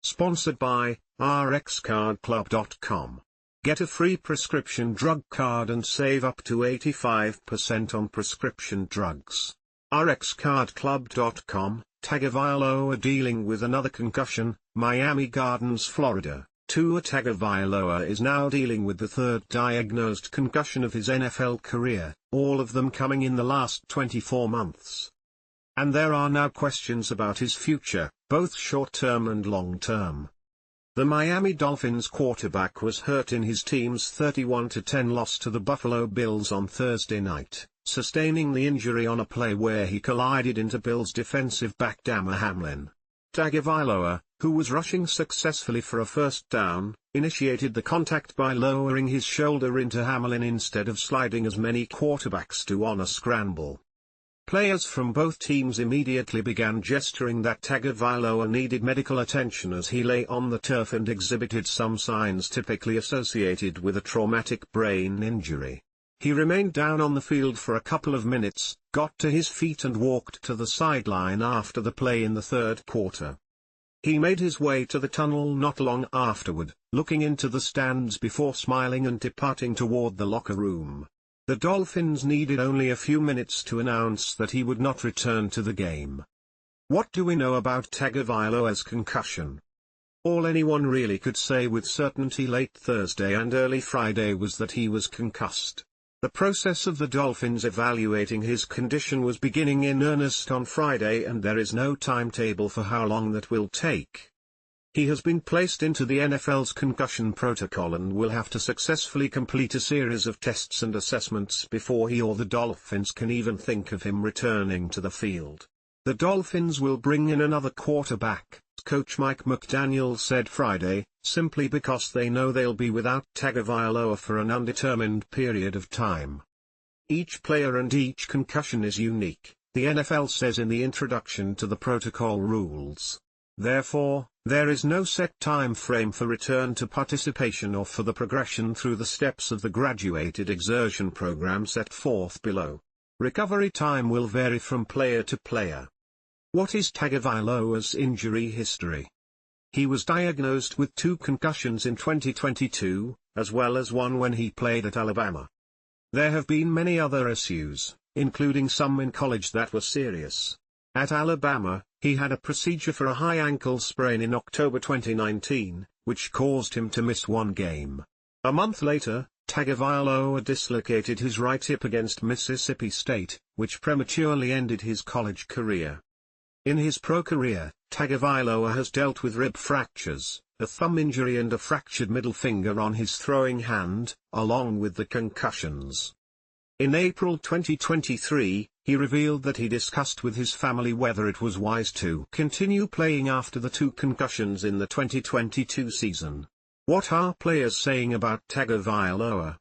Sponsored by rxcardclub.com. Get a free prescription drug card and save up to 85% on prescription drugs. rxcardclub.com. Tagovailoa dealing with another concussion. Miami Gardens, Florida. Tua Tagovailoa is now dealing with the third diagnosed concussion of his NFL career, all of them coming in the last 24 months. And there are now questions about his future, both short-term and long-term. The Miami Dolphins quarterback was hurt in his team's 31-10 loss to the Buffalo Bills on Thursday night, sustaining the injury on a play where he collided into Bills defensive back Damar Hamlin. Tagovailoa, who was rushing successfully for a first down, initiated the contact by lowering his shoulder into Hamlin instead of sliding as many quarterbacks do on a scramble. Players from both teams immediately began gesturing that Tagovailoa needed medical attention as he lay on the turf and exhibited some signs typically associated with a traumatic brain injury. He remained down on the field for a couple of minutes, got to his feet and walked to the sideline after the play in the third quarter. He made his way to the tunnel not long afterward, looking into the stands before smiling and departing toward the locker room. The Dolphins needed only a few minutes to announce that he would not return to the game. What do we know about Tagovailoa's concussion? All anyone really could say with certainty late Thursday and early Friday was that he was concussed. The process of the Dolphins evaluating his condition was beginning in earnest on Friday, and there is no timetable for how long that will take. He has been placed into the NFL's concussion protocol and will have to successfully complete a series of tests and assessments before he or the Dolphins can even think of him returning to the field. The Dolphins will bring in another quarterback, coach Mike McDaniel said Friday, simply because they know they'll be without Tagovailoa for an undetermined period of time. Each player and each concussion is unique, the NFL says in the introduction to the protocol rules. Therefore, there is no set time frame for return to participation or for the progression through the steps of the graduated exertion program set forth below. Recovery time will vary from player to player. What is Tagovailoa's injury history? He was diagnosed with 2 concussions in 2022, as well as one when he played at Alabama. There have been many other issues, including some in college that were serious. At Alabama, he had a procedure for a high ankle sprain in October 2019, which caused him to miss 1 game. A month later, Tagovailoa dislocated his right hip against Mississippi State, which prematurely ended his college career. In his pro career, Tagovailoa has dealt with rib fractures, a thumb injury and a fractured middle finger on his throwing hand, along with the concussions. In April 2023, he revealed that he discussed with his family whether it was wise to continue playing after the 2 concussions in the 2022 season. What are players saying about Tagovailoa?